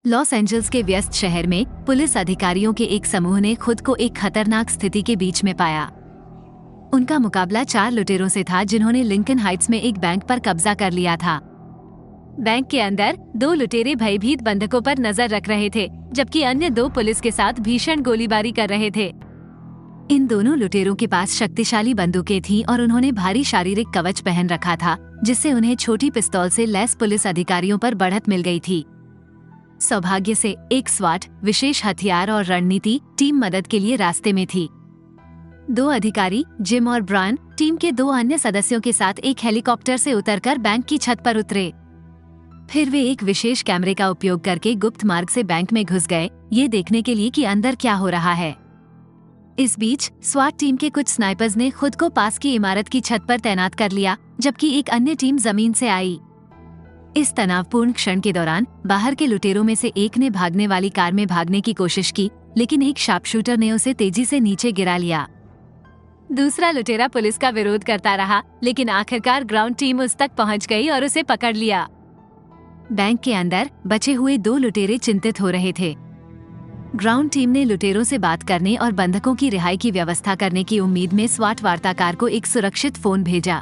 Los Angeles के व्यस्त शहर में पुलिस अधिकारियों के एक समूह ने खुद को एक खतरनाक स्थिति के बीच में पाया। उनका मुकाबला 4 लुटेरों से था जिन्होंने लिंकन हाइट्स में एक बैंक पर कब्जा कर लिया था। बैंक के अंदर 2 लुटेरे भयभीत बंधकों पर नजर रख रहे थे, जबकि अन्य 2 पुलिस के साथ भीषण गोलीबारी कर रहे थे। इन दोनों लुटेरों के पास शक्तिशाली बंदूकें थीं और उन्होंने भारी शारीरिक कवच पहन रखा था, जिससे उन्हें छोटी पिस्तौल से लैस पुलिस अधिकारियों पर बढ़त मिल गई थी। सौभाग्य से एक स्वाट, विशेष हथियार और रणनीति टीम मदद के लिए रास्ते में थी। 2 अधिकारी जिम और ब्रायन टीम के 2 अन्य सदस्यों के साथ एक हेलीकॉप्टर से उतरकर बैंक की छत पर उतरे। फिर वे एक विशेष कैमरे का उपयोग करके गुप्त मार्ग से बैंक में घुस गए, ये देखने के लिए कि अंदर क्या हो रहा है। इस बीच स्वाट टीम के कुछ स्नाइपर्स ने खुद को पास की इमारत की छत पर तैनात कर लिया, जबकि एक अन्य टीम जमीन से आई। इस तनावपूर्ण क्षण के दौरान बाहर के लुटेरों में से एक ने भागने वाली कार में भागने की कोशिश की, लेकिन एक शार्पशूटर ने उसे तेजी से नीचे गिरा लिया। दूसरा लुटेरा पुलिस का विरोध करता रहा, लेकिन आखिरकार ग्राउंड टीम उस तक पहुंच गई और उसे पकड़ लिया। बैंक के अंदर बचे हुए 2 लुटेरे चिंतित हो रहे थे। ग्राउंड टीम ने लुटेरों से बात करने और बंधकों की रिहाई की व्यवस्था करने की उम्मीद में स्वाट वार्ताकार को एक सुरक्षित फोन भेजा।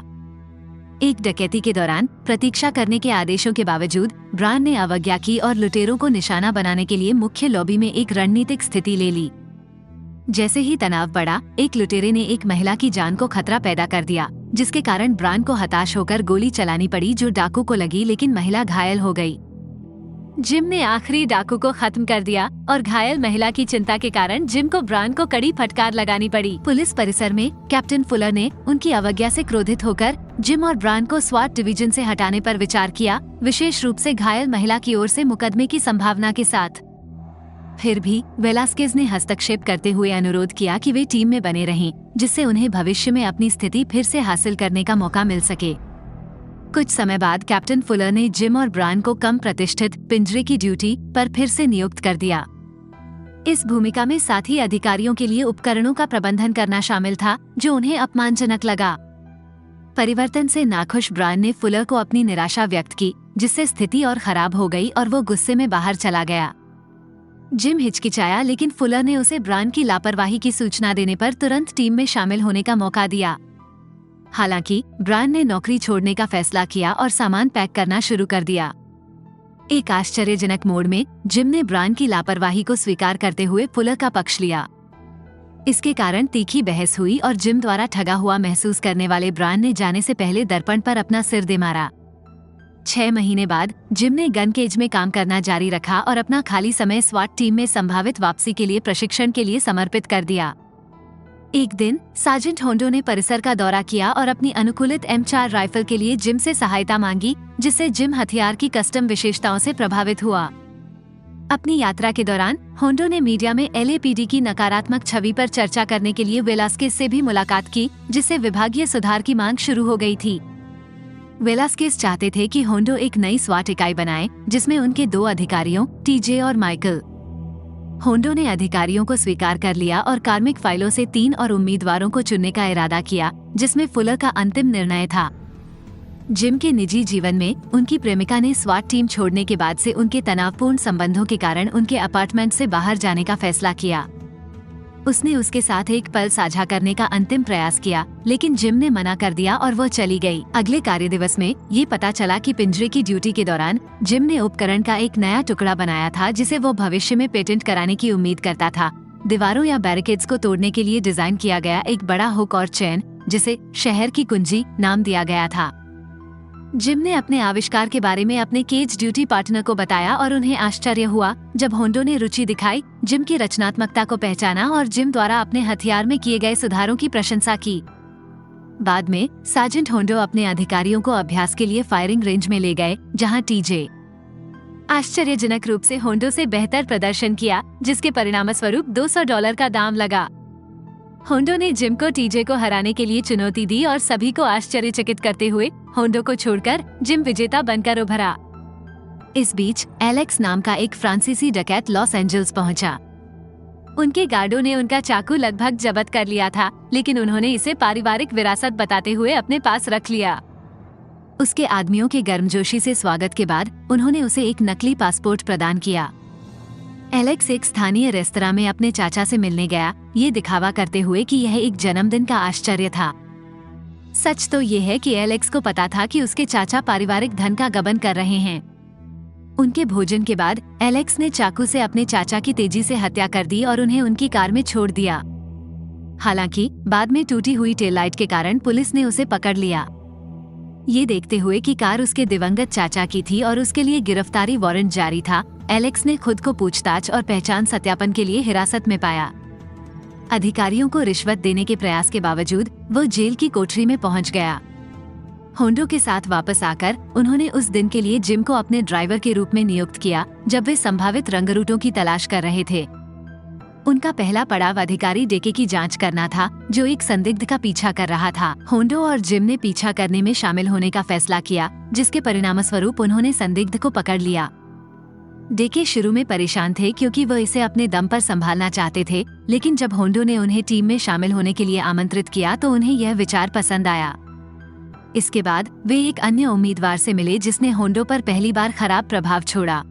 एक डकैती के दौरान प्रतीक्षा करने के आदेशों के बावजूद ब्रायन ने अवज्ञा की और लुटेरों को निशाना बनाने के लिए मुख्य लॉबी में एक रणनीतिक स्थिति ले ली। जैसे ही तनाव बढ़ा, एक लुटेरे ने एक महिला की जान को खतरा पैदा कर दिया, जिसके कारण ब्रायन को हताश होकर गोली चलानी पड़ी जो डाकू को लगी, लेकिन महिला घायल हो गई। जिम ने आखिरी डाकू को खत्म कर दिया और घायल महिला की चिंता के कारण जिम को ब्रायन को कड़ी फटकार लगानी पड़ी। पुलिस परिसर में कैप्टन फुलर ने उनकी अवज्ञा से क्रोधित होकर जिम और ब्रायन को स्वाट डिवीजन से हटाने पर विचार किया, विशेष रूप से घायल महिला की ओर से मुकदमे की संभावना के साथ। फिर भी वेलास्केज ने हस्तक्षेप करते हुए अनुरोध किया कि वे टीम में बने रहें, जिससे उन्हें भविष्य में अपनी स्थिति फिर से हासिल करने का मौका मिल सके। कुछ समय बाद कैप्टन फुलर ने जिम और ब्रायन को कम प्रतिष्ठित पिंजरे की ड्यूटी पर फिर से नियुक्त कर दिया। इस भूमिका में साथी अधिकारियों के लिए उपकरणों का प्रबंधन करना शामिल था, जो उन्हें अपमानजनक लगा। परिवर्तन से नाखुश ब्रायन ने फुलर को अपनी निराशा व्यक्त की, जिससे स्थिति और खराब हो गई और वो गुस्से में बाहर चला गया। जिम हिचकिचाया, लेकिन फुलर ने उसे ब्रायन की लापरवाही की सूचना देने पर तुरंत टीम में शामिल होने का मौका दिया। हालांकि ब्रायन ने नौकरी छोड़ने का फैसला किया और सामान पैक करना शुरू कर दिया। एक आश्चर्यजनक मोड़ में जिम ने ब्रायन की लापरवाही को स्वीकार करते हुए फुलर का पक्ष लिया। इसके कारण तीखी बहस हुई और जिम द्वारा ठगा हुआ महसूस करने वाले ब्रायन ने जाने से पहले दर्पण पर अपना सिर दे मारा। 6 महीने बाद जिम ने गन केज में काम करना जारी रखा और अपना खाली समय स्वाट टीम में संभावित वापसी के लिए प्रशिक्षण के लिए समर्पित कर दिया। एक दिन सार्जेंट होंडो ने परिसर का दौरा किया और अपनी अनुकूलित M4 राइफल के लिए जिम से सहायता मांगी, जिससे जिम हथियार की कस्टम विशेषताओं से प्रभावित हुआ। अपनी यात्रा के दौरान होंडो ने मीडिया में LAPD की नकारात्मक छवि पर चर्चा करने के लिए वेलास्केज से भी मुलाकात की, जिससे विभागीय सुधार की मांग शुरू हो गई थी। वेलास्केज चाहते थे कि होंडो एक नई स्वाट इकाई बनाए, जिसमें उनके 2 अधिकारियों TJ और माइकल। होंडो ने अधिकारियों को स्वीकार कर लिया और कार्मिक फाइलों से 3 और उम्मीदवारों को चुनने का इरादा किया, जिसमें फुलर का अंतिम निर्णय था। जिम के निजी जीवन में उनकी प्रेमिका ने स्वाट टीम छोड़ने के बाद से उनके तनावपूर्ण संबंधों के कारण उनके अपार्टमेंट से बाहर जाने का फैसला किया। उसने उसके साथ एक पल साझा करने का अंतिम प्रयास किया, लेकिन जिम ने मना कर दिया और वो चली गई। अगले कार्य दिवस में ये पता चला कि पिंजरे की ड्यूटी के दौरान जिम ने उपकरण का एक नया टुकड़ा बनाया था, जिसे वो भविष्य में पेटेंट कराने की उम्मीद करता था। दीवारों या बैरिकेड्स को तोड़ने के लिए डिजाइन किया गया एक बड़ा हुक और चेन, जिसे शहर की कुंजी नाम दिया गया था। जिम ने अपने आविष्कार के बारे में अपने केज ड्यूटी पार्टनर को बताया और उन्हें आश्चर्य हुआ जब होंडो ने रुचि दिखाई, जिम की रचनात्मकता को पहचाना और जिम द्वारा अपने हथियार में किए गए सुधारों की प्रशंसा की। बाद में सार्जेंट होंडो अपने अधिकारियों को अभ्यास के लिए फायरिंग रेंज में ले गए, जहां TJ आश्चर्यजनक रूप से होंडो से बेहतर प्रदर्शन किया, जिसके परिणामस्वरूप $200 का दाम लगा। होंडो ने जिम को TJ को हराने के लिए चुनौती दी और सभी को आश्चर्यचकित करते हुए होंडो को छोड़कर जिम विजेता बनकर उभरा। इस बीच एलेक्स नाम का एक फ्रांसीसी डकैत लॉस एंजल्स पहुंचा। उनके गार्डों ने उनका चाकू लगभग जब्त कर लिया था, लेकिन उन्होंने इसे पारिवारिक विरासत बताते हुए अपने पास रख लिया। उसके आदमियों के गर्मजोशी से स्वागत के बाद उन्होंने उसे एक नकली पासपोर्ट प्रदान किया। एलेक्स एक स्थानीय रेस्तरां में अपने चाचा से मिलने गया, ये दिखावा करते हुए कि यह एक जन्मदिन का आश्चर्य था। सच तो ये है कि एलेक्स को पता था कि उसके चाचा पारिवारिक धन का गबन कर रहे हैं। उनके भोजन के बाद एलेक्स ने चाकू से अपने चाचा की तेजी से हत्या कर दी और उन्हें उनकी कार में छोड़ दिया। हालांकि बाद में टूटी हुई टेल लाइट के कारण पुलिस ने उसे पकड़ लिया। ये देखते हुए कि कार उसके दिवंगत चाचा की थी और उसके लिए गिरफ्तारी वारंट जारी था, एलेक्स ने खुद को पूछताछ और पहचान सत्यापन के लिए हिरासत में पाया। अधिकारियों को रिश्वत देने के प्रयास के बावजूद वो जेल की कोठरी में पहुंच गया। होंडो के साथ वापस आकर उन्होंने उस दिन के लिए जिम को अपने ड्राइवर के रूप में नियुक्त किया, जब वे संभावित रंगरूटों की तलाश कर रहे थे। उनका पहला पड़ाव अधिकारी डेके की जांच करना था, जो एक संदिग्ध का पीछा कर रहा था। होंडो और जिम ने पीछा करने में शामिल होने का फैसला किया, जिसके परिणामस्वरूप उन्होंने संदिग्ध को पकड़ लिया। डेके शुरू में परेशान थे क्योंकि वो इसे अपने दम पर संभालना चाहते थे, लेकिन जब होंडो ने उन्हें टीम में शामिल होने के लिए आमंत्रित किया तो उन्हें यह विचार पसंद आया। इसके बाद वे एक अन्य उम्मीदवार से मिले जिसने होंडो पर पहली बार खराब प्रभाव छोड़ा।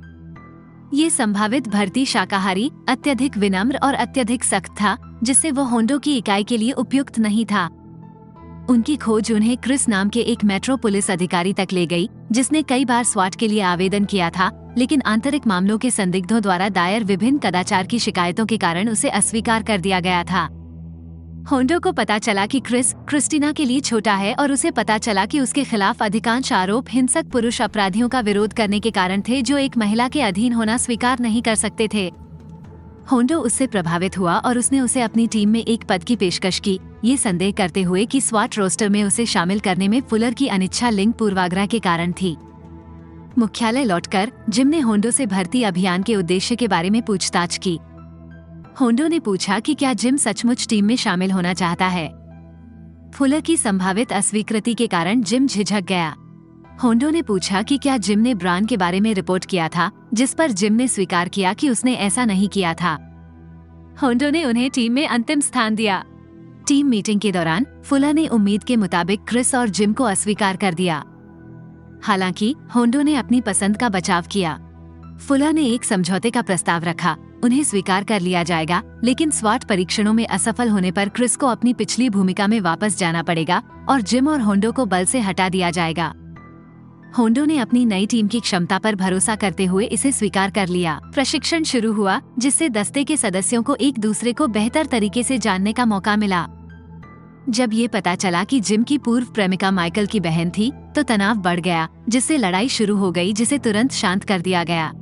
ये संभावित भर्ती शाकाहारी, अत्यधिक विनम्र और अत्यधिक सख्त था, जिससे वो होंडो की इकाई के लिए उपयुक्त नहीं था। उनकी खोज उन्हें क्रिस नाम के एक मेट्रो पुलिस अधिकारी तक ले गई, जिसने कई बार स्वाट के लिए आवेदन किया था, लेकिन आंतरिक मामलों के संदिग्धों द्वारा दायर विभिन्न कदाचार की शिकायतों के कारण उसे अस्वीकार कर दिया गया था। होंडो को पता चला कि क्रिस क्रिस्टीना के लिए छोटा है और उसे पता चला कि उसके खिलाफ अधिकांश आरोप हिंसक पुरुष अपराधियों का विरोध करने के कारण थे, जो एक महिला के अधीन होना स्वीकार नहीं कर सकते थे। होंडो उससे प्रभावित हुआ और उसने उसे अपनी टीम में एक पद की पेशकश की, ये संदेह करते हुए कि स्वाट रोस्टर में उसे शामिल करने में फुलर की अनिच्छा लिंग पूर्वाग्रह के कारण थी। मुख्यालय लौटकर जिम ने होंडो से भर्ती अभियान के उद्देश्य के बारे में पूछताछ की। होंडो ने पूछा कि क्या जिम सचमुच टीम में शामिल होना चाहता है। फुलर की संभावित अस्वीकृति के कारण जिम झिझक गया। होंडो ने पूछा कि क्या जिम ने ब्रान के बारे में रिपोर्ट किया था, जिस पर जिम ने स्वीकार किया कि उसने ऐसा नहीं किया था। होंडो ने उन्हें टीम में अंतिम स्थान दिया। टीम मीटिंग के दौरान फुलर ने उम्मीद के मुताबिक क्रिस और जिम को अस्वीकार कर दिया। हालांकि होंडो ने अपनी पसंद का बचाव किया। फुलर ने एक समझौते का प्रस्ताव रखा, उन्हें स्वीकार कर लिया जाएगा, लेकिन स्वाट परीक्षणों में असफल होने पर क्रिस को अपनी पिछली भूमिका में वापस जाना पड़ेगा और जिम और होंडो को बल से हटा दिया जाएगा। होंडो ने अपनी नई टीम की क्षमता पर भरोसा करते हुए इसे स्वीकार कर लिया। प्रशिक्षण शुरू हुआ, जिससे दस्ते के सदस्यों को एक दूसरे को बेहतर तरीके से जानने का मौका मिला। जब ये पता चला कि जिम की पूर्व प्रेमिका माइकल की बहन थी, तो तनाव बढ़ गया, जिससे लड़ाई शुरू हो गई, जिसे तुरंत शांत कर दिया गया।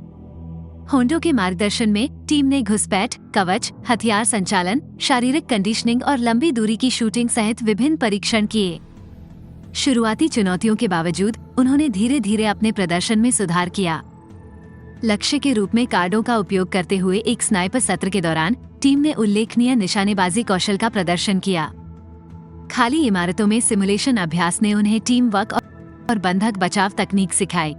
होंडो के मार्गदर्शन में टीम ने घुसपैठ, कवच, हथियार संचालन, शारीरिक कंडीशनिंग और लंबी दूरी की शूटिंग सहित विभिन्न परीक्षण किए। शुरुआती चुनौतियों के बावजूद उन्होंने धीरे धीरे अपने प्रदर्शन में सुधार किया। लक्ष्य के रूप में कार्डों का उपयोग करते हुए एक स्नाइपर सत्र के दौरान टीम ने उल्लेखनीय निशानेबाजी कौशल का प्रदर्शन किया। खाली इमारतों में सिमुलेशन अभ्यास ने उन्हें टीम वर्क और बंधक बचाव तकनीक सिखाई।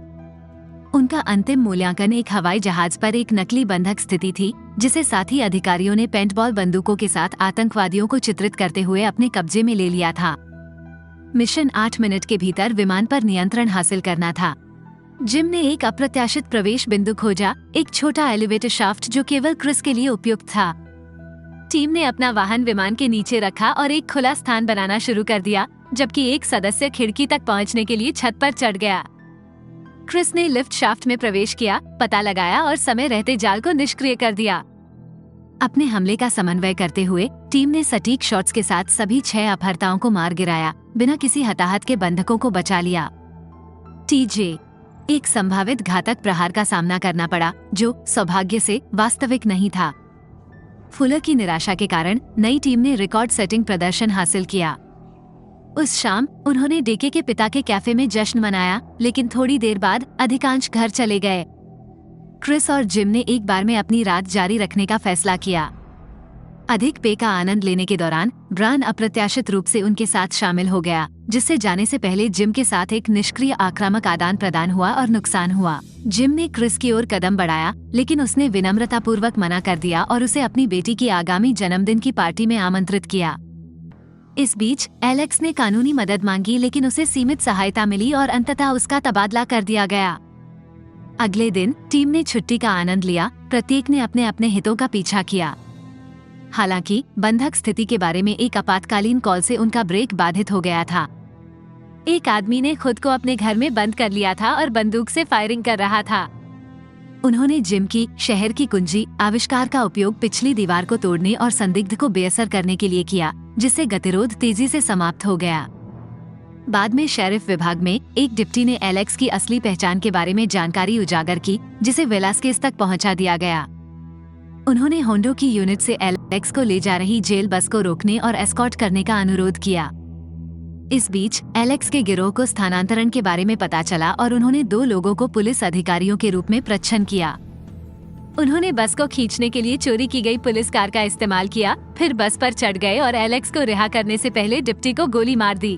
उनका अंतिम मूल्यांकन एक हवाई जहाज पर एक नकली बंधक स्थिति थी, जिसे साथी अधिकारियों ने पेंटबॉल बंदूकों के साथ आतंकवादियों को चित्रित करते हुए अपने कब्जे में ले लिया था। मिशन 8 मिनट के भीतर विमान पर नियंत्रण हासिल करना था। जिम ने एक अप्रत्याशित प्रवेश बिंदु खोजा, एक छोटा एलिवेटर शाफ्ट जो केवल क्रिस के लिए उपयुक्त था। टीम ने अपना वाहन विमान के नीचे रखा और एक खुला स्थान बनाना शुरू कर दिया, जबकि एक सदस्य खिड़की तक पहुंचने के लिए छत पर चढ़ गया। क्रिस ने लिफ्ट शाफ्ट में प्रवेश किया, पता लगाया और समय रहते जाल को निष्क्रिय कर दिया। अपने हमले का समन्वय करते हुए टीम ने सटीक शॉट्स के साथ सभी 6 अपहर्ताओं को मार गिराया, बिना किसी हताहत के बंधकों को बचा लिया। टीजे एक संभावित घातक प्रहार का सामना करना पड़ा, जो सौभाग्य से वास्तविक नहीं था। फुलर की निराशा के कारण नई टीम ने रिकॉर्ड सेटिंग प्रदर्शन हासिल किया। उस शाम उन्होंने डेके के पिता के कैफे में जश्न मनाया, लेकिन थोड़ी देर बाद अधिकांश घर चले गए। क्रिस और जिम ने एक बार में अपनी रात जारी रखने का फैसला किया। अधिक पेय का आनंद लेने के दौरान ब्रान अप्रत्याशित रूप से उनके साथ शामिल हो गया, जिससे जाने से पहले जिम के साथ एक निष्क्रिय आक्रामक आदान प्रदान हुआ और नुकसान हुआ। जिम ने क्रिस की ओर कदम बढ़ाया, लेकिन उसने विनम्रतापूर्वक मना कर दिया और उसे अपनी बेटी की आगामी जन्मदिन की पार्टी में आमंत्रित किया। इस बीच एलेक्स ने कानूनी मदद मांगी, लेकिन उसे सीमित सहायता मिली और अंततः उसका तबादला कर दिया गया। अगले दिन टीम ने छुट्टी का आनंद लिया, प्रत्येक ने अपने अपने हितों का पीछा किया। हालांकि बंधक स्थिति के बारे में एक आपातकालीन कॉल से उनका ब्रेक बाधित हो गया था। एक आदमी ने खुद को अपने घर में बंद कर लिया था और बंदूक से फायरिंग कर रहा था। उन्होंने जिम की शहर की कुंजी आविष्कार का उपयोग पिछली दीवार को तोड़ने और संदिग्ध को बेअसर करने के लिए किया, जिससे गतिरोध तेजी से समाप्त हो गया। बाद में शेरिफ विभाग में एक डिप्टी ने एलेक्स की असली पहचान के बारे में जानकारी उजागर की, जिसे वेलास्केस तक पहुंचा दिया गया। उन्होंने होंडो की यूनिट से एलेक्स को ले जा रही जेल बस को रोकने और एस्कॉर्ट करने का अनुरोध किया। इस बीच एलेक्स के गिरोह को स्थानांतरण के बारे में पता चला और उन्होंने 2 लोगों को पुलिस अधिकारियों के रूप में प्रच्छन्न किया। उन्होंने बस को खींचने के लिए चोरी की गई पुलिस कार का इस्तेमाल किया, फिर बस पर चढ़ गए और एलेक्स को रिहा करने से पहले डिप्टी को गोली मार दी।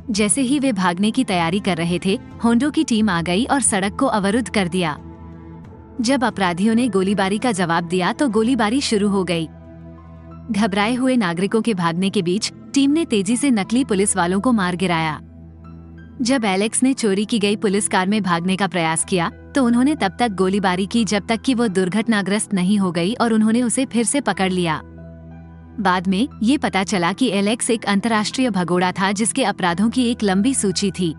जैसे ही वे भागने की तैयारी कर रहे थे, होंडो की टीम आ गई और सड़क को अवरुद्ध कर दिया। जब अपराधियों ने गोलीबारी का जवाब दिया तो गोलीबारी शुरू हो गई। घबराए हुए नागरिकों के भागने के बीच टीम ने तेजी से नकली पुलिस वालों को मार गिराया। जब एलेक्स ने चोरी की गई पुलिस कार में भागने का प्रयास किया तो उन्होंने तब तक गोलीबारी की जब तक कि वो दुर्घटनाग्रस्त नहीं हो गई और उन्होंने उसे फिर से पकड़ लिया। बाद में ये पता चला कि एलेक्स एक अंतर्राष्ट्रीय भगोड़ा था जिसके अपराधों की एक लंबी सूची थी।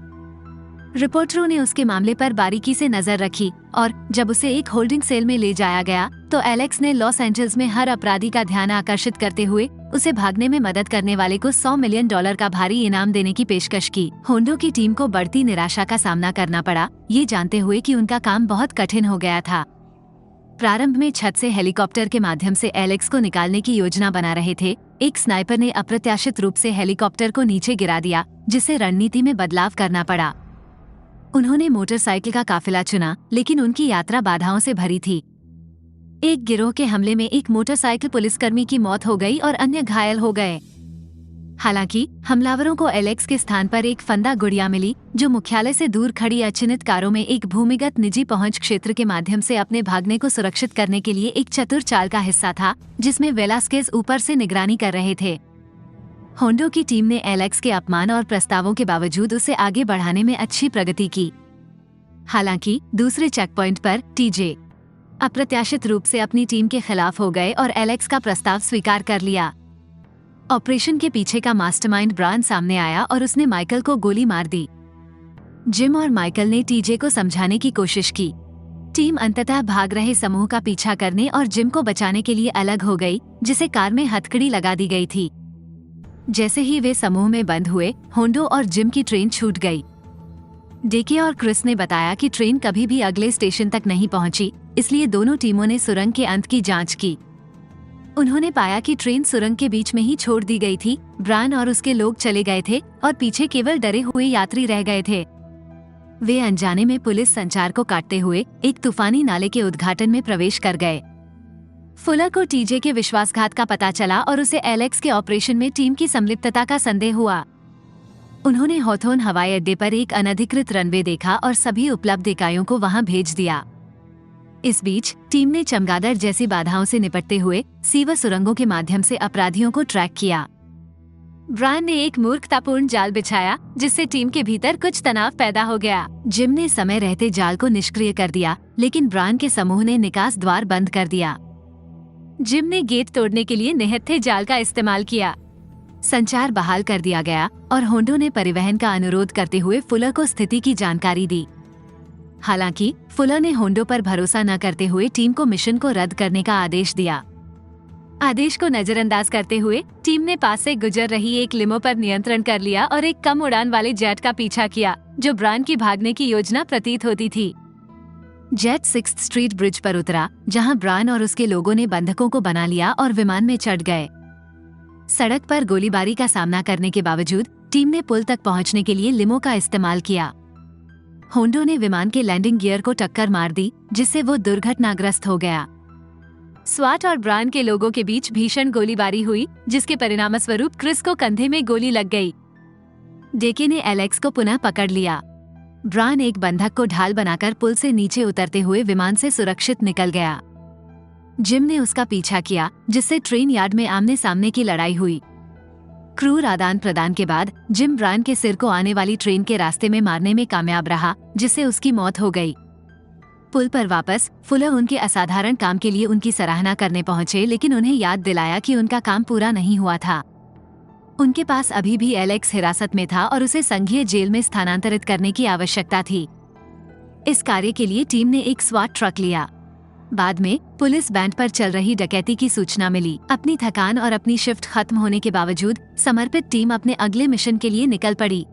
रिपोर्टरों ने उसके मामले पर बारीकी से नजर रखी और जब उसे एक होल्डिंग सेल में ले जाया गया तो एलेक्स ने लॉस एंजल्स में हर अपराधी का ध्यान आकर्षित करते हुए उसे भागने में मदद करने वाले को $100 मिलियन का भारी इनाम देने की पेशकश की। होंडो की टीम को बढ़ती निराशा का सामना करना पड़ा, ये जानते हुए कि उनका काम बहुत कठिन हो गया था। प्रारंभ में छत से हेलीकॉप्टर के माध्यम से एलेक्स को निकालने की योजना बना रहे थे। एक स्नाइपर ने अप्रत्याशित रूप से हेलीकॉप्टर को नीचे गिरा दिया, जिससे रणनीति में बदलाव करना पड़ा। उन्होंने मोटरसाइकिल का काफिला चुना, लेकिन उनकी यात्रा बाधाओं से भरी थी। एक गिरोह के हमले में एक मोटरसाइकिल पुलिसकर्मी की मौत हो गई और अन्य घायल हो गए। हालांकि हमलावरों को एलेक्स के स्थान पर एक फंदा गुड़िया मिली, जो मुख्यालय से दूर खड़ी अचिन्हित कारों में एक भूमिगत निजी पहुंच क्षेत्र के माध्यम से अपने भागने को सुरक्षित करने के लिए एक चतुर चाल का हिस्सा था, जिसमें वेलास्केस ऊपर से निगरानी कर रहे थे। होंडो की टीम ने एलेक्स के अपमान और प्रस्तावों के बावजूद उसे आगे बढ़ाने में अच्छी प्रगति की। हालांकि दूसरे चेक पॉइंट पर टीजे अप्रत्याशित रूप से अपनी टीम के खिलाफ हो गए और एलेक्स का प्रस्ताव स्वीकार कर लिया। ऑपरेशन के पीछे का मास्टरमाइंड ब्रायन सामने आया और उसने माइकल को गोली मार दी। जिम और माइकल ने टीजे को समझाने की कोशिश की। टीम अंततः भाग रहे समूह का पीछा करने और जिम को बचाने के लिए अलग हो गई, जिसे कार में हथकड़ी लगा दी गई थी। जैसे ही वे समूह में बंद हुए, होंडो और जिम की ट्रेन छूट गई। डेके और क्रिस ने बताया कि ट्रेन कभी भी अगले स्टेशन तक नहीं पहुंची, इसलिए दोनों टीमों ने सुरंग के अंत की जांच की। उन्होंने पाया कि ट्रेन सुरंग के बीच में ही छोड़ दी गई थी। ब्रायन और उसके लोग चले गए थे और पीछे केवल डरे हुए यात्री रह गए थे। वे अनजाने में पुलिस संचार को काटते हुए एक तूफानी नाले के उद्घाटन में प्रवेश कर गए। फुलर को टीजे के विश्वासघात का पता चला और उसे एलेक्स के ऑपरेशन में टीम की संलिप्तता का संदेह हुआ। उन्होंने हॉथोर्न हवाई अड्डे पर एक अनधिकृत रनवे देखा और सभी उपलब्ध इकाइयों को वहां भेज दिया। इस बीच टीम ने चमगादड़ जैसी बाधाओं से निपटते हुए सीवर सुरंगों के माध्यम से अपराधियों को ट्रैक किया। ब्रायन ने एक मूर्खतापूर्ण जाल बिछाया, जिससे टीम के भीतर कुछ तनाव पैदा हो गया। जिम ने समय रहते जाल को निष्क्रिय कर दिया, लेकिन ब्रायन के समूह ने निकास द्वार बंद कर दिया। जिम ने गेट तोड़ने के लिए निहत्थे जाल का इस्तेमाल किया। संचार बहाल कर दिया गया और होंडो ने परिवहन का अनुरोध करते हुए फुलर को स्थिति की जानकारी दी। हालांकि फुलर ने होंडो पर भरोसा न करते हुए टीम को मिशन को रद्द करने का आदेश दिया। आदेश को नजरअंदाज करते हुए टीम ने पास से गुजर रही एक लिमो पर नियंत्रण कर लिया और एक कम उड़ान वाले जेट का पीछा किया, जो ब्रायन की भागने की योजना प्रतीत होती थी। जेट 6th स्ट्रीट ब्रिज पर उतरा, जहां ब्रायन और उसके लोगों ने बंधकों को बना लिया और विमान में चढ़ गए। सड़क पर गोलीबारी का सामना करने के बावजूद टीम ने पुल तक पहुंचने के लिए लिमो का इस्तेमाल किया। होंडो ने विमान के लैंडिंग गियर को टक्कर मार दी, जिससे वो दुर्घटनाग्रस्त हो गया। स्वाट और ब्रायन के लोगों के बीच भीषण गोलीबारी हुई, जिसके परिणामस्वरूप क्रिस को कंधे में गोली लग गई। डेके ने एलेक्स को पुनः पकड़ लिया। ब्रायन एक बंधक को ढाल बनाकर पुल से नीचे उतरते हुए विमान से सुरक्षित निकल गया। जिम ने उसका पीछा किया, जिससे ट्रेन यार्ड में आमने सामने की लड़ाई हुई। क्रूर आदान प्रदान के बाद जिम ब्रायन के सिर को आने वाली ट्रेन के रास्ते में मारने में कामयाब रहा, जिससे उसकी मौत हो गई। पुल पर वापस फुलर उनके असाधारण काम के लिए उनकी सराहना करने पहुंचे, लेकिन उन्हें याद दिलाया कि उनका काम पूरा नहीं हुआ था। उनके पास अभी भी एलेक्स हिरासत में था और उसे संघीय जेल में स्थानांतरित करने की आवश्यकता थी। इस कार्य के लिए टीम ने एक स्वाट ट्रक लिया। बाद में पुलिस बैंड पर चल रही डकैती की सूचना मिली। अपनी थकान और अपनी शिफ्ट खत्म होने के बावजूद समर्पित टीम अपने अगले मिशन के लिए निकल पड़ी।